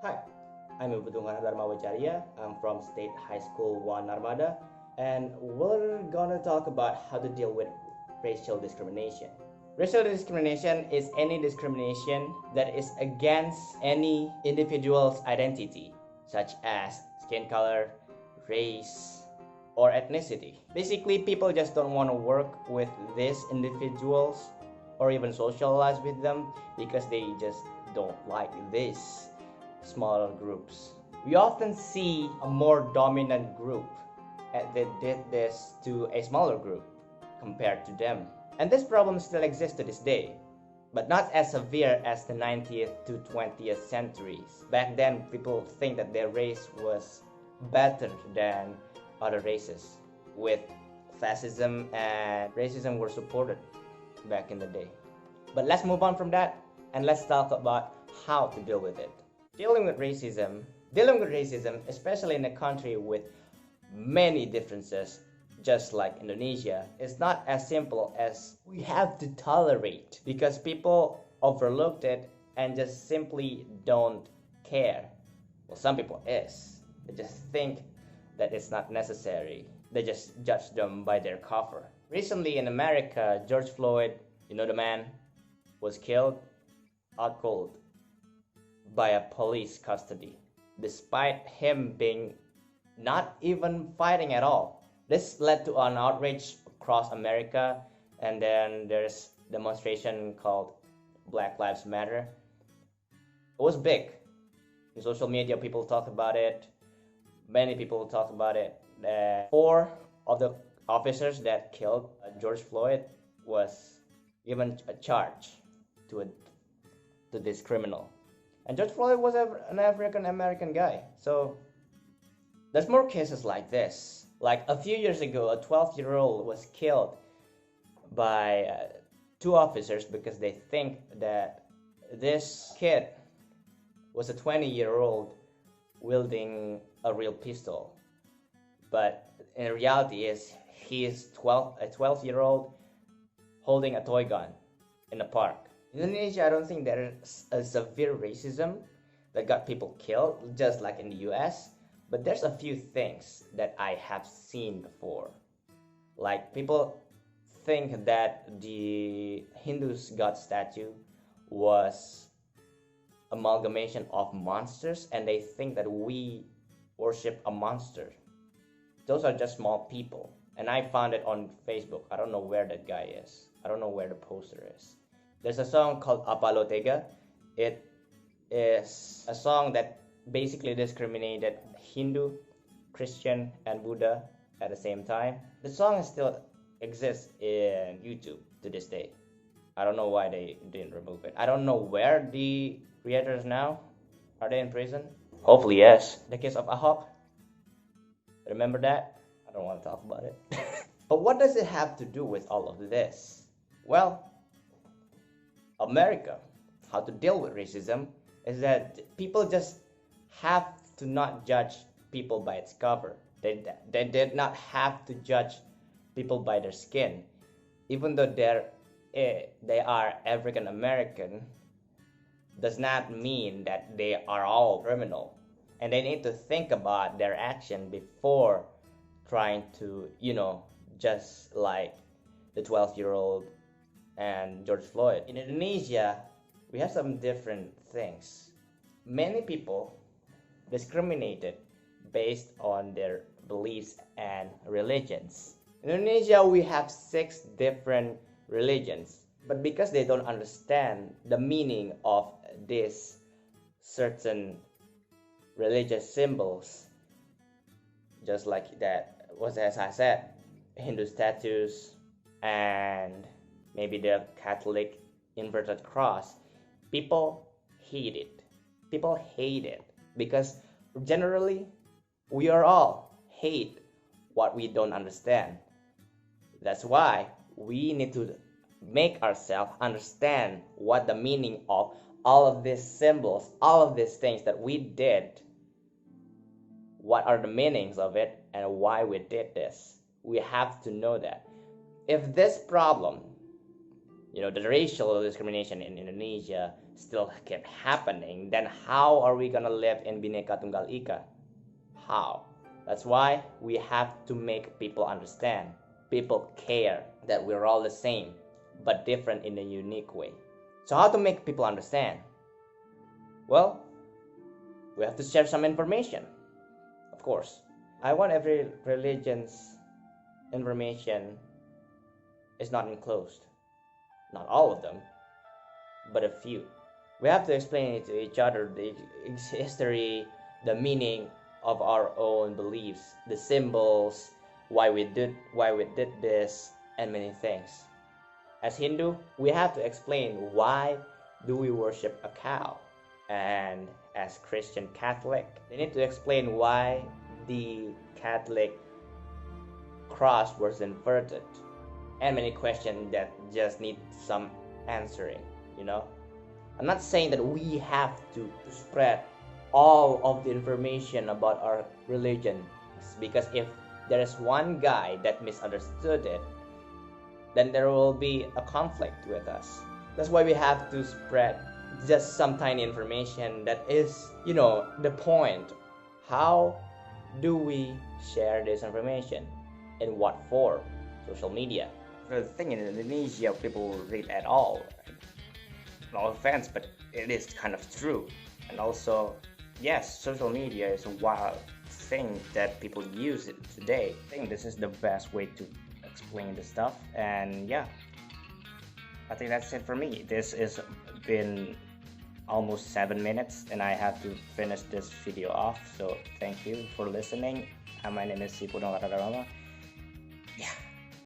Hi, I'm Putu Ngurah Dharma Wicarya. I'm from State High School 1 Narmada, and we're gonna talk about how to deal with racial discrimination. Racial discrimination is any discrimination that is against any individual's identity, such as skin color, race, or ethnicity. Basically, people just don't want to work with these individuals or even socialize with them because they just don't like this smaller groups. We often see a more dominant group that did this to a smaller group compared to them. And this problem still exists to this day, but not as severe as the 19th to 20th centuries. Back then, people think that their race was better than other races, with fascism and racism were supported back in the day. But let's move on from that and let's talk about how to deal with it. Dealing with racism, especially in a country with many differences, just like Indonesia, is not as simple as we have to tolerate because people overlooked it and just simply don't care. Well, some people is. They just think that it's not necessary. They just judge them by their cover. Recently in America, George Floyd, you know the man, was killed out cold by a police custody, despite him being not even fighting at all. This led to an outrage across America, and then there's demonstration called Black Lives Matter. It was big. In social media, people talk about it. Many people talk about it. Four of the officers that killed George Floyd was given a charge to this criminal. And George Floyd was an African American guy. So there's more cases like this. Like a few years ago, a 12-year-old was killed by two officers because they think that this kid was a 20-year-old wielding a real pistol. But in reality, he is a 12-year-old holding a toy gun in a park. In Indonesia, I don't think there's a severe racism that got people killed, just like in the US. But there's a few things that I have seen before. Like people think that the Hindus' god statue was amalgamation of monsters, and they think that we worship a monster. Those are just small people. And I found it on Facebook. I don't know where that guy is. I don't know where the poster is. There's a song called Apalo Tega. It is a song that basically discriminated Hindu, Christian, and Buddha at the same time. The song still exists in YouTube to this day. I don't know why they didn't remove it. I don't know where the creators now. Are they in prison? Hopefully yes. The case of Ahok. Remember that? I don't want to talk about it. But what does it have to do with all of this? Well, America, how to deal with racism is that people just have to not judge people by its cover. They did not have to judge people by their skin. Even though they are African American, does not mean that they are all criminal. And they need to think about their action before trying to, just like the 12-year-old and George Floyd. In Indonesia, we have some different things. Many people discriminated based on their beliefs and religions. In Indonesia, we have 6 different religions, but because they don't understand the meaning of these certain religious symbols, just like that was, as I said, Hindu statues and maybe the Catholic inverted cross, people hate it. People hate it because generally we are all hate what we don't understand. That's why we need to make ourselves understand what the meaning of all of these symbols, all of these things that we did, what are the meanings of it and why we did this. We have to know that. If this problem, the racial discrimination in Indonesia still keep happening, then how are we gonna live in Bhinneka Tunggal Ika? How? That's why we have to make people understand, people care that we're all the same, but different in a unique way. So how to make people understand? Well, we have to share some information, of course. I want every religion's information is not enclosed. Not all of them, but a few. We have to explain it to each other, the history, the meaning of our own beliefs, the symbols, why we did this, and many things. As Hindu, we have to explain why do we worship a cow. And as Christian Catholic, they need to explain why the Catholic cross was inverted. And many questions that just need some answering, I'm not saying that we have to spread all of the information about our religion, because if there is one guy that misunderstood it, then there will be a conflict with us. That's why we have to spread just some tiny information that is, the point. How do we share this information? In what form? Social media. The thing in Indonesia, people read at all. No offense, but it is kind of true. And also, yes, social media is a wild thing that people use it today. I think this is the best way to explain the stuff. And yeah, I think that's it for me. This has been almost 7 minutes and I have to finish this video off. So thank you for listening. My name is Putu Ngurah Dharma.